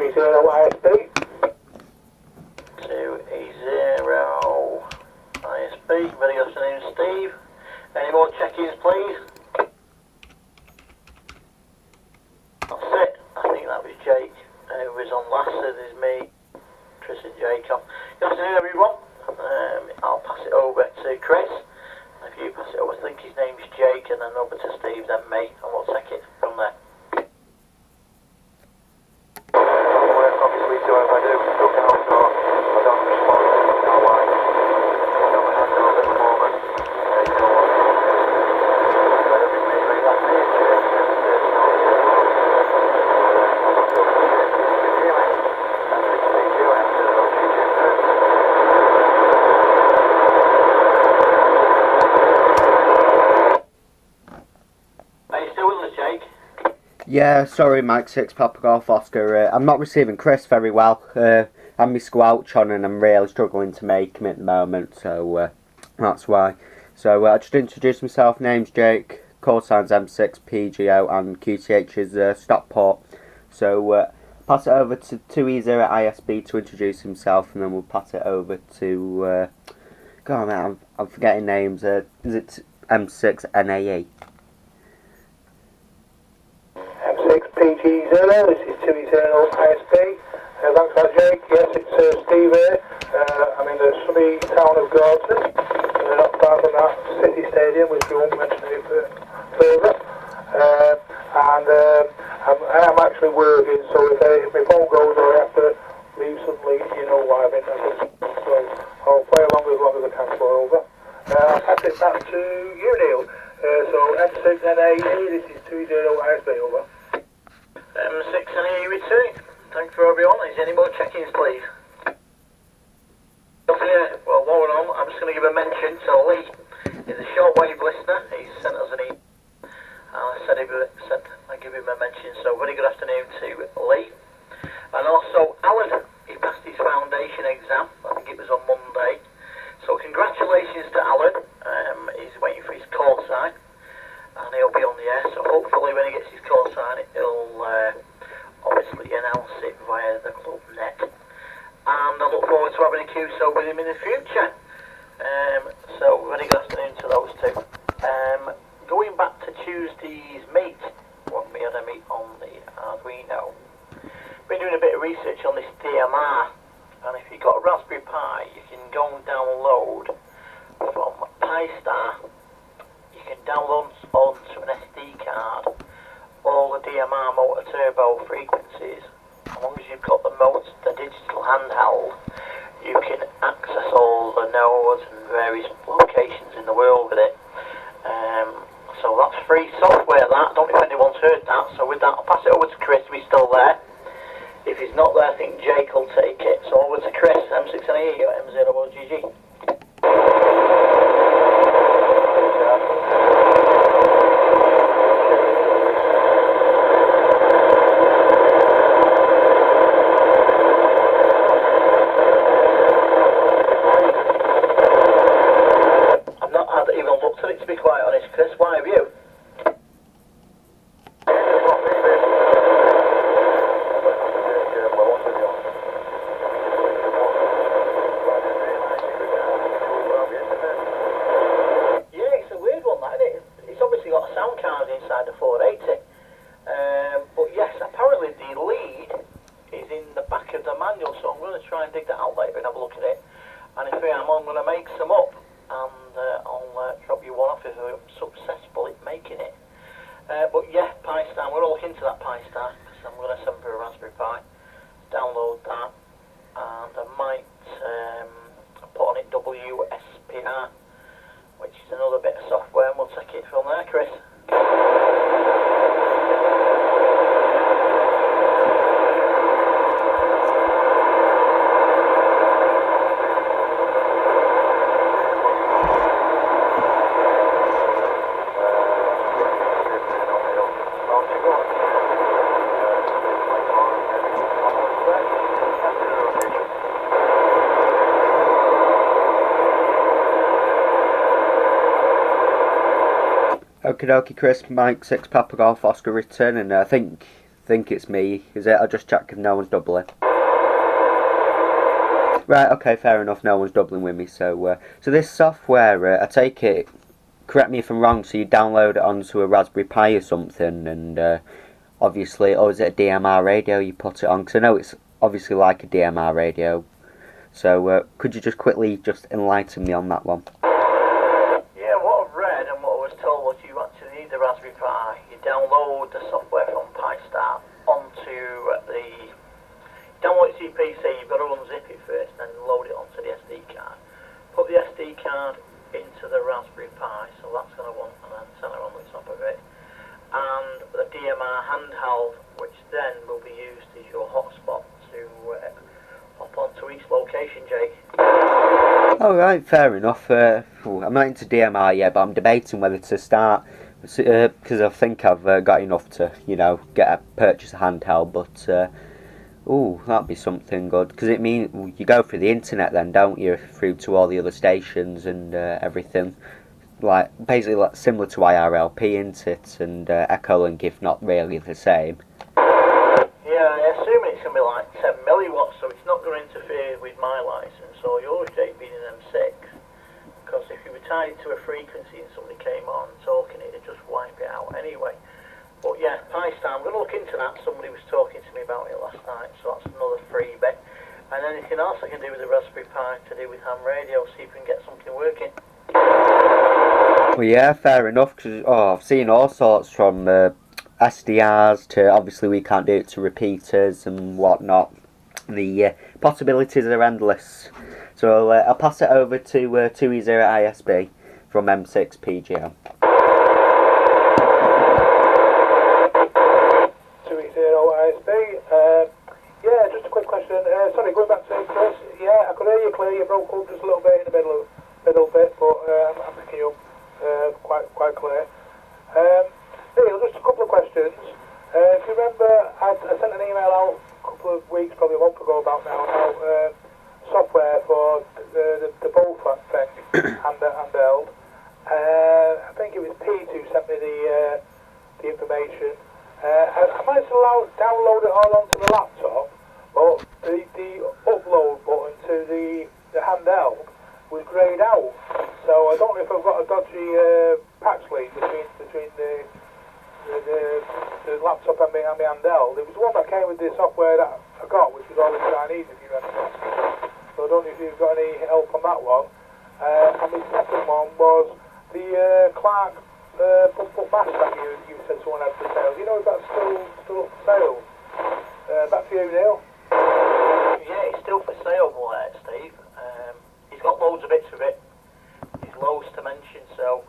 2E0 ISB. 2E0 ISB. Very good afternoon, Steve. Any more check-ins, please? That's it. I think that was Jake who was on last. So there's me, Chris and Jake on. Good afternoon, everyone. I'll pass it over to Chris. If you pass it over, I think his name's Jake, and then over to Steve, then me, and we'll take it from there. Obviously, so if I do look out or I don't respond, you know why. I don't have to at the moment. You know what? Better be me, like that nature, and there's no Yeah, sorry Mike 6 Papa Golf Oscar. I'm not receiving Chris very well. I'm my squelch on and I'm really struggling to make him at the moment, so that's why. So I'll just introduce myself. Name's Jake, call signs M6, PGO, and QTH is stockport. So pass it over to 2E0 ISB to introduce himself, and then we'll pass it over to go on, man, I'm forgetting names. Is it M6 NAE? PG0, this is 2E0 ISB. Thanks for that, Jake. Yes, it's Steve here. I'm in the sunny town of Gorton, not far from that city stadium, which we won't mention any further. I'm actually working, so if my phone goes or I have to leave suddenly, you know why I'm in that. So I'll play along as I can for over. I'll pass it back to you, Neil. So M6NAE, this is 2E0 ISB, over. M6 and A returning. Thanks for everyone. Is there any more check-ins, please? Well, while we're on, I'm just going to give a mention to Lee. He's a shortwave listener. He sent us an email. I said I'd give him a mention. So very good afternoon to Lee. And also Alan. He passed his foundation exam. I think it was on Monday. So congratulations to Alan. He's waiting for his call sign. And he'll be on the air, so hopefully when he gets his call sign, he'll obviously announce it via the club net. And I look forward to having a QSO with him in the future. So very good afternoon to those two. Going back to Tuesday's meet, when we had a meet on the Arduino, been doing a bit of research on this DMR, and if you've got a Raspberry Pi, you can go and download from PiStar. You can download onto an SD card all the DMR motor turbo frequencies. As long as you've got the digital handheld, you can access all the nodes and various locations in the world with it. So that's free software, that. I don't know if anyone's heard that. So with that, I'll pass it over to Chris if he's still there. If he's not there, I think Jake will take it. So over to Chris, M6NAE, M0GG. But yeah, PiStar, we're all looking into that PiStar, because I'm going to send for a Raspberry Pi, download that, and I might put on it WSPR, which is another bit of software, and we'll take it from there, Chris. Okie dokie, Chris, Mike 6 Papa Golf Oscar returning. I think think it's me. Is it? I'll just check if no one's doubling. Right, okay, fair enough. No one's doubling with me. So, so this software, I take it. Correct me if I'm wrong. So you download it onto a Raspberry Pi or something, and obviously, or is it a DMR radio you put it on? Because I know it's obviously like a DMR radio. So, could you just quickly just enlighten me on that one? Yeah, what I've read and what I was told was you actually need the Raspberry Pi. You download the software from PiStart onto the... Download it to your PC, you've got to unzip it first, then load it onto the SD card. Put the SD card into the Raspberry Pi, so that's going to want an antenna on the top of it. And the DMR handheld, which then will be used as your hotspot to hop onto each location, Jake. Oh right, fair enough. I'm not into DMR yet, but I'm debating whether to start because I think I've got enough to, purchase a handheld. But that'd be something good because it means you go through the internet then, don't you? Through to all the other stations and everything. Like basically like similar to IRLP, isn't it? And Echolink, if not really the same. Yeah, I assume it's going to be like 10 milliwatts, so it's not going to interfere with my license or yours, Jake, being an M6. Because if you were tied to a frequency and somebody came on talking, it'd just wipe it out anyway. But yeah, PiStar, I'm going to look into that. Somebody was talking to me about it last night, so that's another freebie. And anything else I can do with the Raspberry Pi to do with ham radio, see if we can get something working. Well, yeah, fair enough. Cause I've seen all sorts from SDRs to obviously we can't do it to repeaters and whatnot. The possibilities are endless. So I'll pass it over to 2E0 ISB from M6 PGM. 2E0 ISB. Yeah, just a quick question. Sorry, going back to Chris. Yeah, I could hear you clear. You broke up just a little bit in the middle bit, but I'm picking you up quite clear. Neil, just a couple of questions. If you remember, I sent an email out a couple of weeks, probably a month ago about software for the Bullfrog thing, handheld. I think it was Pete who sent me the information. I managed to download it all onto the laptop, but the upload button to the handheld was greyed out. So I don't know if I've got a dodgy patch lead between the laptop and my handheld. It was the one that came with the software that I got, which was all in Chinese, if you remember. So I don't know if you've got any help on that one. And the second one was the Clark pump mask that you said someone had for sale. Do you know if that's still up for sale? Back to you, Neil. Yeah, it's still for sale, Steve. He's got loads of bits of it. There's loads to mention, so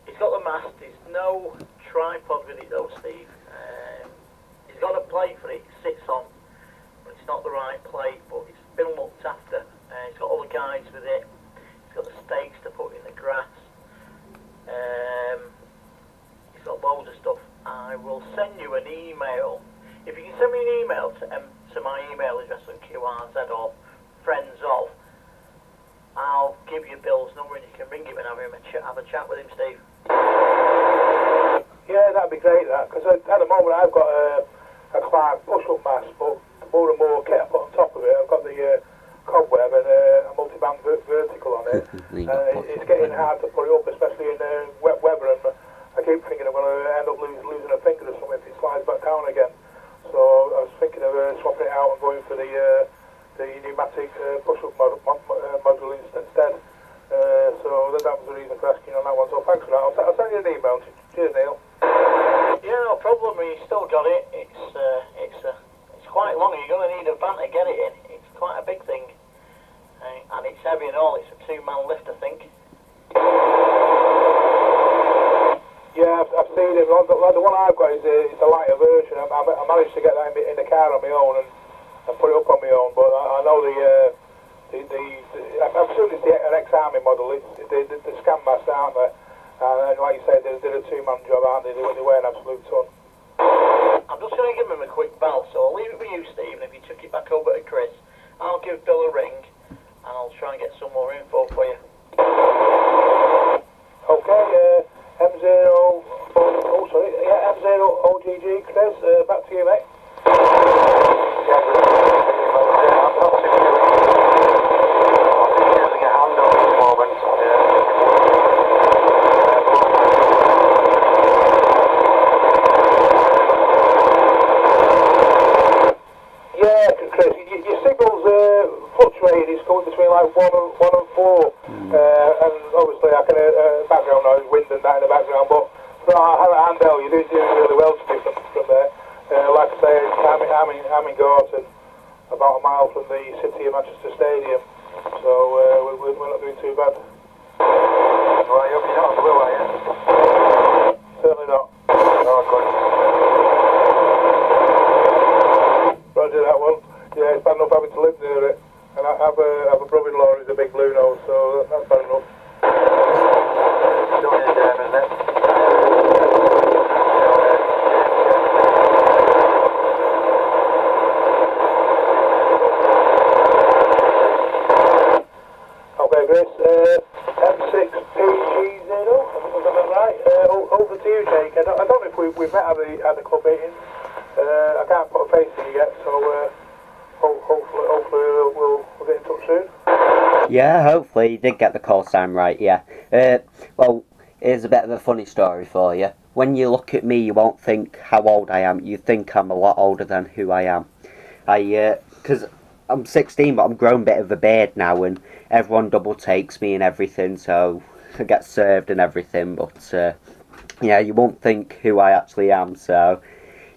he's got the mast. There's no tripod with it though, Steve. He's got a plate for it sits on, but it's not the right plate, but it's been looked after. He's got all the guides with it. He's got the stakes to put in the grass. He's got loads of stuff. I will send you an email. If you can send me an email to my email address on QRZ or friends of, I'll give you Bill's number and you can ring him and have a chat with him, Steve. Yeah, that'd be great, that, because at the moment I've got a Clark push-up mask, but more and more kit I put on top of it. I've got the cobweb and a multi-band vertical on it. It's getting hard to put it up, especially in wet weather, and I keep thinking I'm going to end up losing a finger or something if it slides back down again. So I was thinking of swapping it out and going for the pneumatic push-up module instead. So that was the reason for asking on that one. So thanks for that. I'll send you an email. Cheers, Neil. Yeah, no problem. You still got it. It's quite long. You're going to need a van to get it in. It's quite a big thing, and it's heavy and all. It's a 2-man lift, I think. Yeah, I've seen it. The one I've got is a lighter version. I managed to get that in the car on my own and put it up on my own. But I know I'm assuming it's an ex-army model. It's the scan mask, aren't they? And like you said, they're a 2-man job, aren't they? They weigh an absolute ton. I'm just going to give him a quick bell, so I'll leave it with you, Steve, and if you took it back over to Chris, I'll give Bill a ring, and I'll try and get some more info for you. Okay, M0, M0 OGG, Chris, back to you, mate. like 1 and 4. And obviously I can hear background noise, wind and that in the background, but for a handheld, you're doing really well to me from there. Like I say, I'm in Gorton, about a mile from the City of Manchester Stadium, so we're not doing too bad. Right, you're not on the blue, are you? Certainly not. Oh, good. Roger that one. Yeah, it's bad enough having to live near it. And I have a brother-in-law who's a big blue nose, so that's bad enough. Still in there, isn't it? Okay, Chris. M6PG0, have I got that right? Over to you, Jake. I don't know if we've met at the club meeting. I can't put a face to you yet, so hopefully we'll get in touch soon. Yeah, hopefully you did get the call sign right, yeah. Well, here's a bit of a funny story for you. When you look at me, you won't think how old I am. You think I'm a lot older than who I am. Because I'm 16, but I'm grown a bit of a beard now, and everyone double takes me and everything, so I get served and everything, but yeah, you won't think who I actually am, so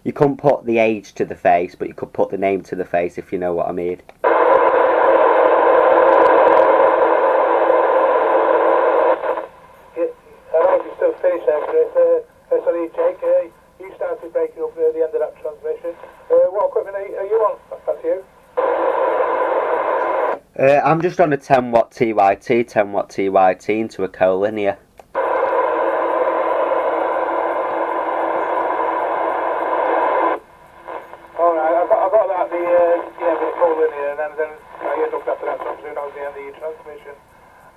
you couldn't put the age to the face, but you could put the name to the face, if you know what I mean. Sorry, Jake, you started breaking up near the end of that transmission. What equipment are you on? That's you. I'm just on a 10 watt TYT into a co-linear. Alright, I've got that, the co-linear, and then you looked after that, so that was the end of your transmission.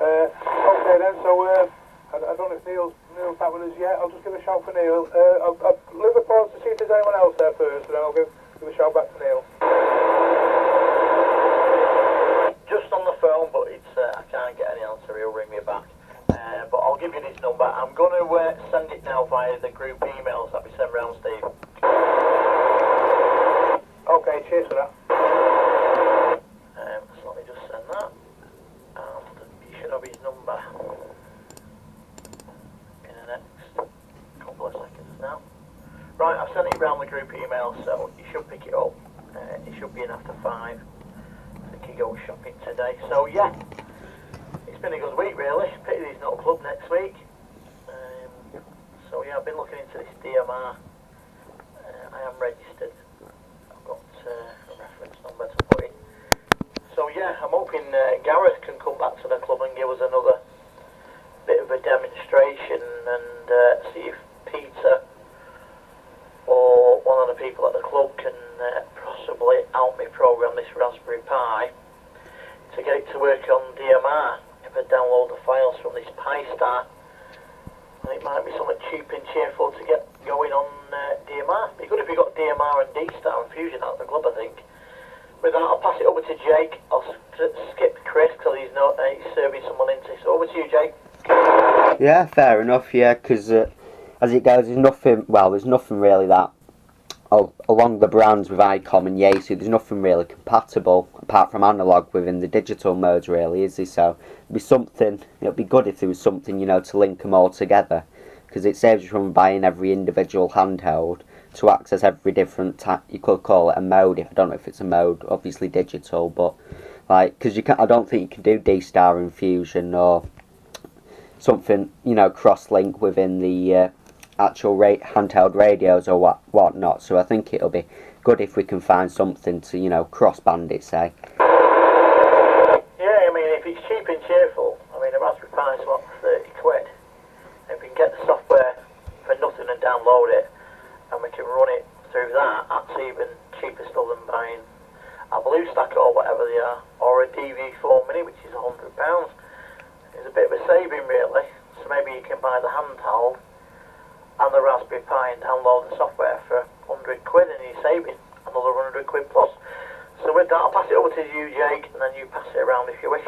Okay then, so I don't know if Neil's back with us yet. I'll just give a shout for Neil. I'll leave a pause to see if there's anyone else there first, and then I'll give a shout back to Neil. Just on the phone, but I can't get any answer. He'll ring me back. But I'll give you his number. I'm going to send it now via the group emails that we send round, Steve. Okay, cheers for that. So let me just send that. And you should have his number in the next couple of seconds now. Right, I've sent it round the group email, so you should pick it up. It should be in after 5. I think he goes shopping today. So yeah, it's been a good week really. Pity he's not a club next week. So yeah, I've been looking into this DMR. I am registered. I've got a reference number to put in. So yeah, I'm hoping Gareth can come back to the club and give us another bit of a demonstration and see if Peter or one of the people at the club can possibly help me program this Raspberry Pi to get it to work on DMR. If I download the files from this Pi-Star, it might be something cheap and cheerful to get going on DMR. It'd be good if we got DMR and D-Star and Fusion out of the club, I think. With that, I'll pass it over to Jake. I'll skip Chris because he's serving someone into. So over to you, Jake. Yeah, fair enough, yeah, because as it goes, there's nothing really that, along the brands with ICOM and Yaesu, there's nothing really compatible, apart from analog within the digital modes really, is there? So, it'd be good if there was something, to link them all together, because it saves you from buying every individual handheld to access every different you could call it a mode, I don't know if it's a mode, obviously digital, but, because I don't think you can do D-Star and Fusion, or something, cross-link within the actual handheld radios or whatnot. So I think it'll be good if we can find something to, cross-band it, say. Yeah, I mean, if it's cheap and cheerful, I mean, the Raspberry Pi is what, 30 quid. If we can get the software for nothing and download it, and we can run it through that's even cheaper still than buying a BlueStack or whatever they are, or a DV4 Mini, which is £100. It's a bit of a saving really, so maybe you can buy the handheld and the Raspberry Pi and download the software for 100 quid and you're saving another 100 quid plus. So with that, I'll pass it over to you, Jake, and then you pass it around if you wish.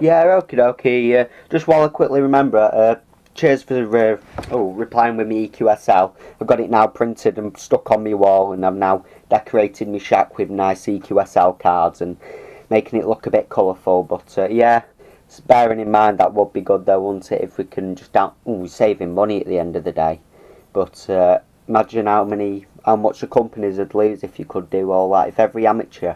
Yeah, okie dokie. Just while I quickly remember, cheers for replying with me EQSL. I've got it now printed and stuck on my wall, and I've now decorated my shack with nice EQSL cards, and making it look a bit colourful. But yeah, bearing in mind that would be good though, wouldn't it, if we can just we're saving money at the end of the day. But imagine how much the companies would lose if you could do all that. If every amateur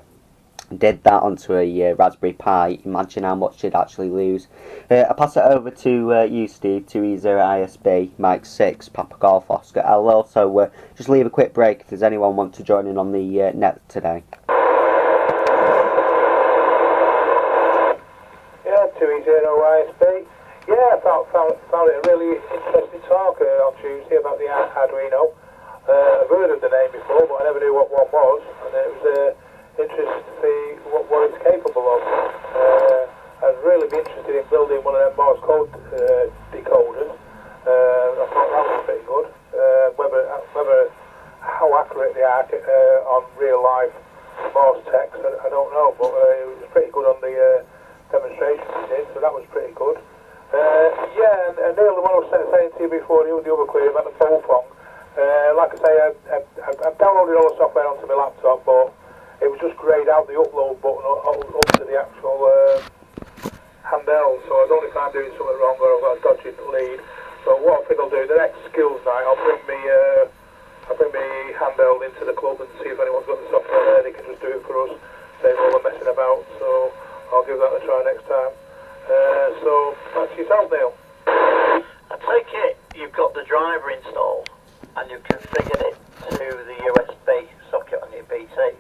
did that onto a Raspberry Pi, imagine how much they'd actually lose. I'll pass it over to you, Steve, 2E0 ISB, Mike 6, Papa Golf Oscar. I'll also just leave a quick break if there's anyone want to join in on the net today. Yeah, 2E0 ISB. Yeah, I found it a really interesting talk on Tuesday about the Arduino. I've heard of the name before, but I never knew what one was, and it was interesting to see what it's capable of. I'd really be interested in building one of them Morse code decoders. I thought that was pretty good. Whether how accurate they are on real life Morse text, I don't know, but it was pretty good on the demonstration we did, so that was pretty good. Yeah, and Neil, the one I was saying to you before, the other query about the Pofong, like I say, I've downloaded all the software onto my laptop, but it was just greyed out the upload button up to the actual handheld, so I don't know if I'm doing something wrong or I've got a dodgy lead. So what I think I'll do, the next skills night, I'll bring me handheld into the club and see if anyone's got the software there. They can just do it for us, save all the messing about, so I'll give that a try next time. So that's yourself, Neil. I take it you've got the driver installed and you've configured it to the USB socket on your PC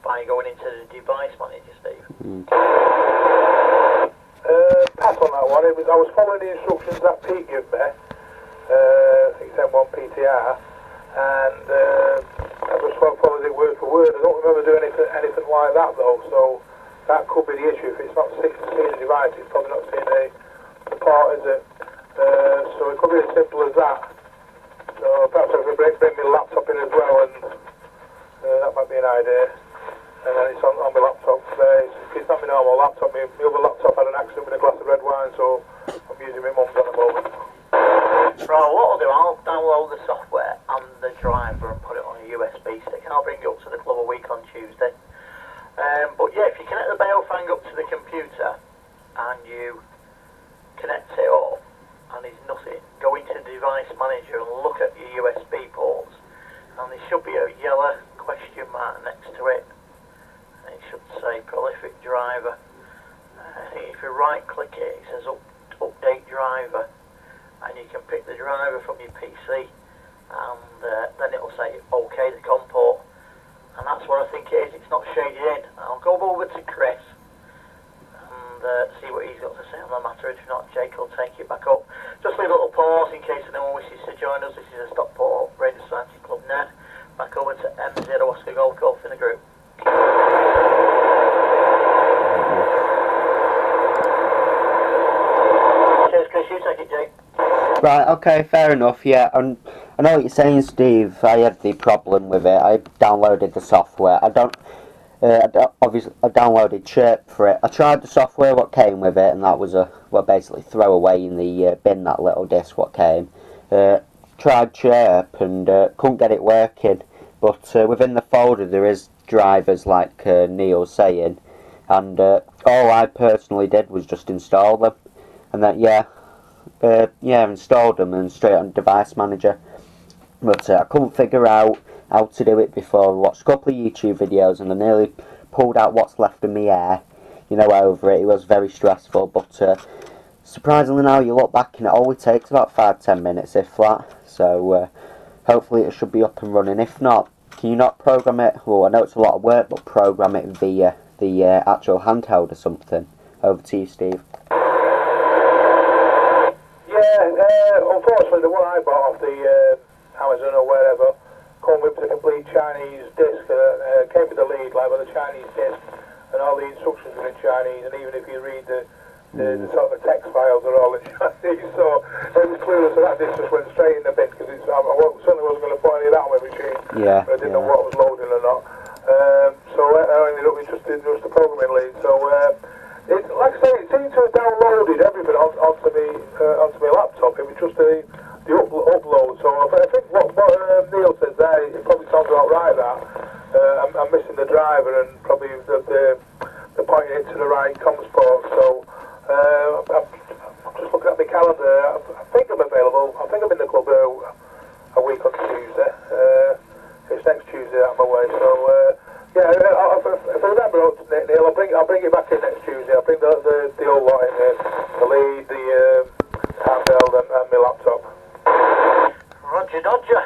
by going into the device manager, Steve. Pass on that one. I was following the instructions that Pete gave me. I think it's M1 PTR, and I just followed it word for word. I don't remember doing anything like that though, so that could be the issue. If it's not seeing the device, it's probably not seeing the part, is it? So it could be as simple as that. So perhaps I could bring my laptop in as well, and that might be an idea. And then it's on my laptop. It's not my normal laptop. My other laptop had an accident with a glass of red wine, so I'm using my mum's at the moment. Right, what I'll do, I'll download the software and the driver and put it on a USB stick, and I'll bring it up to the club a week on Tuesday. But yeah, if you connect the Baofeng up to the computer and you connect it up and there's nothing, go into the device manager and look at your USB ports, and there should be a yellow question mark next to it. And it should say prolific driver. I think if you right click it, it says update driver, and you can pick the driver from your PC, and then it'll say OK the COM port. And that's what I think it is. It's not shaded in. I'll go over to Chris and see what he's got to say on the matter. If not, Jake will take it back up. Just leave a little pause in case anyone wishes to join us. This is a Stockport Radio Society Club Net. Back over to M0 Oscar Golf Golf in the group. Cheers, Chris. You take it, Jake. Right, okay, fair enough, yeah. And I know what you're saying, Steve. I had the problem with it. I downloaded the software. Obviously, I downloaded Chirp for it. I tried the software, what came with it, and that was basically throw away in the bin, that little disc what came. Tried Chirp and couldn't get it working. But within the folder there is drivers, like Neil's saying. And all I personally did was just install them. And then, installed them and straight on Device Manager. But I couldn't figure out how to do it before. I watched a couple of YouTube videos and I nearly pulled out what's left of my hair, over it. It was very stressful, but surprisingly now you look back and it only takes about 5-10 minutes, if that. So hopefully it should be up and running. If not, can you not program it? Well, I know it's a lot of work, but program it via the actual handheld or something. Over to you, Steve. Unfortunately, the one I bought off the Amazon or wherever come with the complete Chinese disc. Came with the lead, like with the Chinese disc, and all the instructions are in Chinese. And even if you read the sort of text files are all in Chinese, so it was clueless. So that disc just went straight in the bin because I certainly wasn't going to put any of that on my machine. Yeah. But I didn't know what was loading or not. So I ended up with just the programming lead. So. Like I say, it seemed to have downloaded everything onto my laptop. It was just the upload. So I think what Neil says there, it probably sounds about right. That I'm missing the driver and probably the they're pointing it to the right comms port. So I'm just looking at my calendar. I think I'm available. I think I'm in the club a week on Tuesday. It's next Tuesday I'm away. So yeah, if I remember, Neil, I'll bring it back in next Tuesday. I'll bring the old lot in here, the lead, the handheld, and my laptop. Roger Dodger.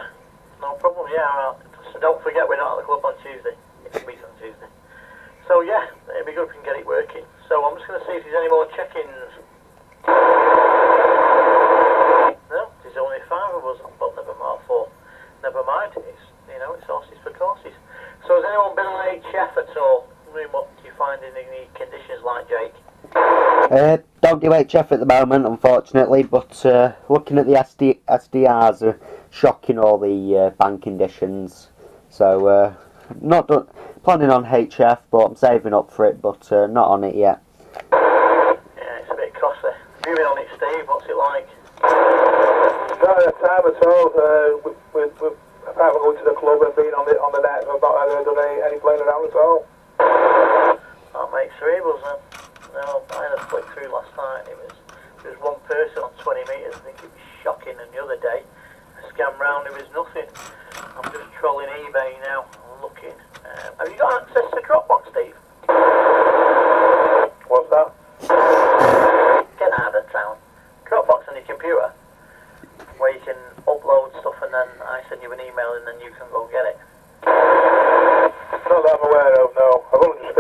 No problem, yeah. So don't forget we're not at the club on Tuesday. It's a week on Tuesday. So yeah, it'd be good if we can get it working. So I'm just going to see if there's any more check-ins. No, there's only 5 of us, but never mind, 4. Never mind, it's horses for courses. So has anyone been on HF at all? I mean, what do you find in the conditions like, Jake? Don't do HF at the moment, unfortunately, but looking at the SDRs are shocking, all the bank conditions. So planning on HF, but I'm saving up for it, but not on it yet. Yeah, it's a bit costly. Have you been on it, Steve? What's it like? Not at time at all. Apart from going to the club and being on the net, I've not done any playing around at all. That makes 3 of us then. No, I had a flick through last night. There was one person on 20 metres. I think it was shocking. And the other day, I scanned round, there was nothing. I'm just trolling eBay now. I'm looking. Have you got access to Dropbox, Steve? What's that? Get out of town. Dropbox on your computer, where you can upload stuff and then I send you an email and then you can go get it. Not that I'm aware of, no. I've only just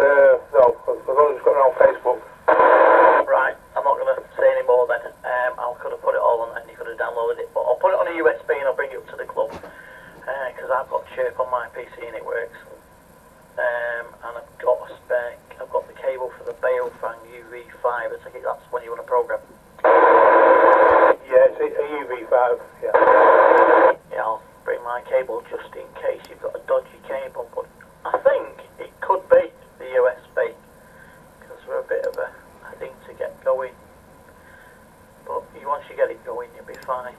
got it on Facebook. Right, I'm not going to say any more then. I could have put it all on and you could have downloaded it, but I'll put it on a USB and I'll bring it up to the club because I've got Chirp on my PC and it works. And I've got a spec. I've got the cable for the Baofang UV5. I think that's when you want to program. Yeah, it's a UV5. Yeah. Yeah, I'll bring my cable just in case you've got a dodgy cable, but I think it could be the USB because we're a bit of a thing to get going. But once you get it going, you'll be fine.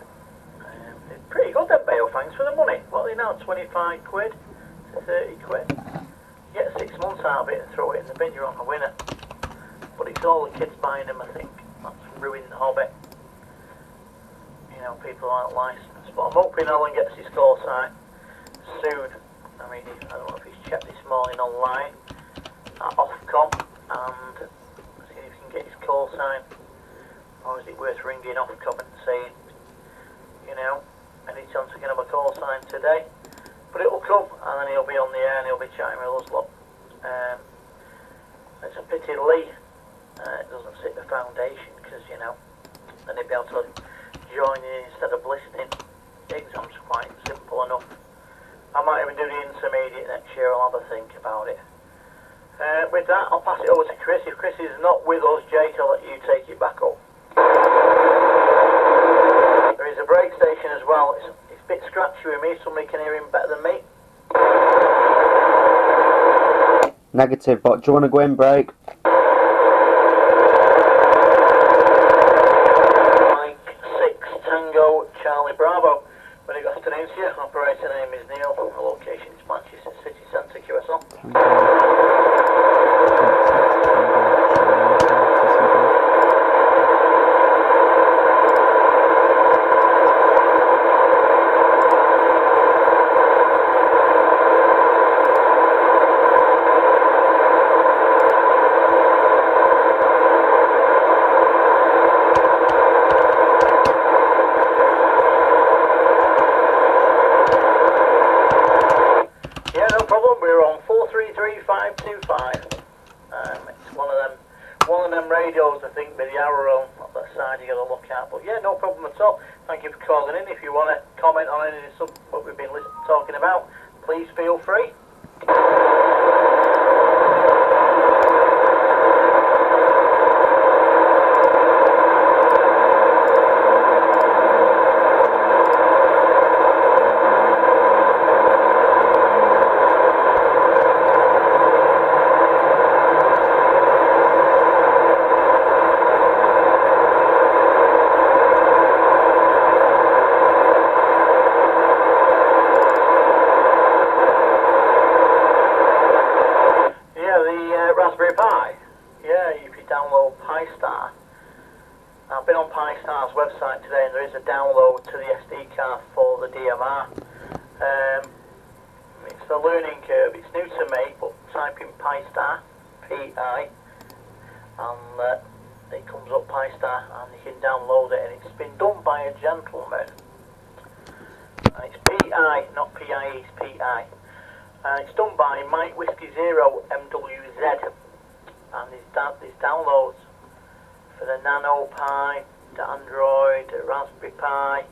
It's pretty good, them Baofangs for the money. What are they now? 25 quid to 30 quid. You get 6 months out of it and throw it in the bin, you're on a winner. But it's all the kids buying them, I think. That's ruined the hobby. People aren't licensed. But I'm hoping Alan gets his call sign soon. I mean, I don't know if he's checked this morning online at Ofcom and see if he can get his call sign. Or is it worth ringing Ofcom and saying, any chance I can have a call sign today? But it'll come, and then he'll be on the air and he'll be chatting with us lot. It's a pity Lee doesn't sit the foundation, because, then he'd be able to join in instead of listening. The exam's quite simple enough. I might even do the intermediate next year, I'll have a think about it. With that, I'll pass it over to Chris. If Chris is not with us, Jake, I'll let you take it back up. There is a break station as well. It's a bit scratchy with me. Somebody can hear him better than me. Negative, but do you want to go in break? Mike 6 Tango Charlie Bravo. Very good afternoon to you. Operator name is Neil. The location is Manchester City Centre, QSL. Radios, I think, with the arrow on that side you got to look at. But yeah, no problem at all. Thank you for calling in. If you want to comment on any of what we've been talking about, please feel free. download Pi-Star. I've been on Pi-Star's website today and there is a download to the SD card for the DMR. It's a learning curve, it's new to me, but type in Pi-Star, P-I, and it comes up Pi-Star and you can download it, and it's been done by a gentleman. And it's P-I, not P-I-E, it's P-I. And it's done by Mike Whiskey Zero MWZ, and there's downloads for the Nano Pi, the Android, the Raspberry Pi,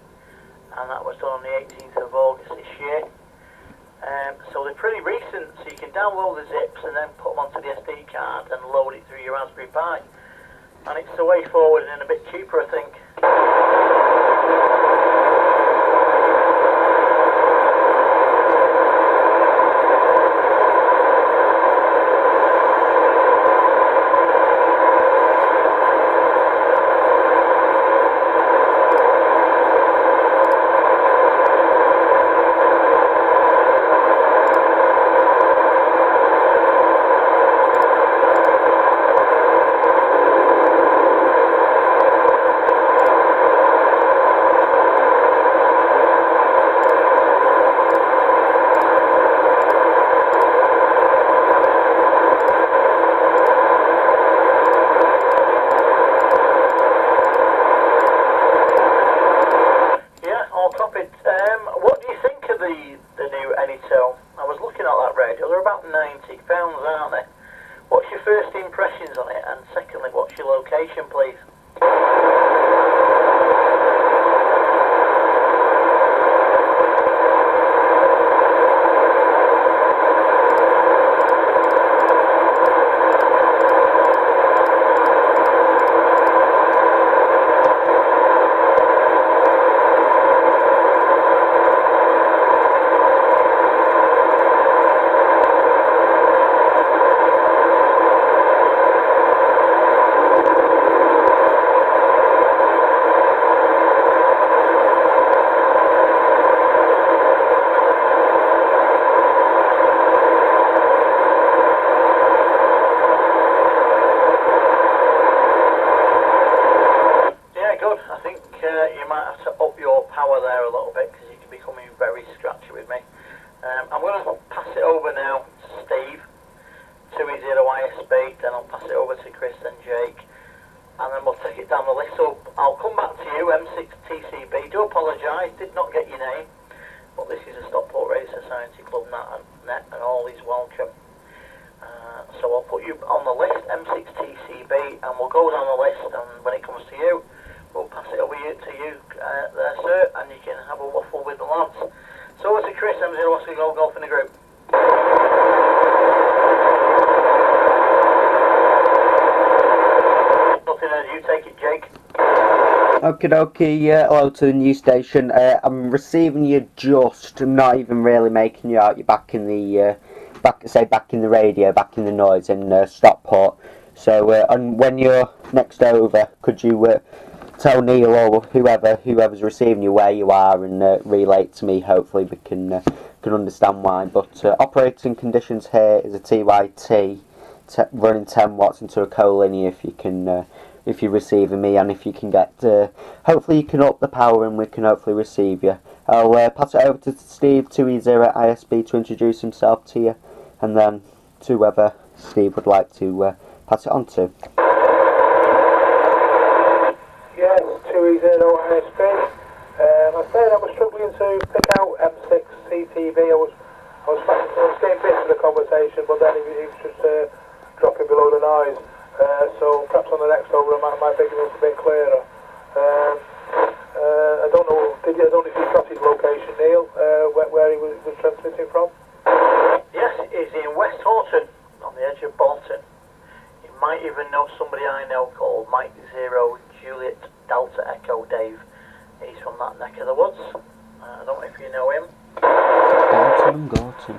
and that was done on the 18th of August this year. So they're pretty recent, so you can download the zips and then put them onto the SD card and load it through your Raspberry Pi. And it's the way forward and a bit cheaper, I think. What do you think of the new Anytone? I was looking at that radio, they're about £90, aren't they? What's your first impressions on it, and secondly, what's your location, please? I think you might have to up your power there a little bit because you can be coming very scratchy with me. I'm going to pass it over now to Steve, 2E0 ISB, then I'll pass it over to Chris and Jake, and then we'll take it down the list. So I'll come back to you, M6TCB. Do apologise, did not get your name, but this is a Stockport Radio Society Club net and all is welcome. So I'll put you on the list, M6TCB, and we'll go down the list, and when it comes to you, we'll pass it over to you there, sir, and you can have a waffle with the lads. So over to Chris, M0 Oscar Golf in the group. Nothing as you take it, Jake. Okie dokie, hello to the new station. I'm receiving you just, I'm not even really making you out. You're back in the, back in the radio, back in the noise in Stockport. So, and when you're next over, could you tell Neil or whoever's receiving you where you are and relay it to me? Hopefully we can understand why. But operating conditions here is a TYT running 10 watts into a co-linear if you're receiving me, and if you can get hopefully you can up the power and we can hopefully receive you. I'll pass it over to Steve, 2E0 ISB, to introduce himself to you, and then to whoever Steve would like to pass it on to. Yes, 2E0 ISB. I said I was struggling to pick out M6 CTV. I was getting bits of the conversation, but then he was just dropping below the noise. So perhaps on the next over I might be getting a bit clearer. I don't know. I don't know if you got his location, Neil, where he was transmitting from. Yes, he's in West Horton, on the edge of Bolton. You might even know somebody I know called Mike Zero Juliet Delta Echo Dave. He's from that neck of the woods. I don't know if you know him. Gorton.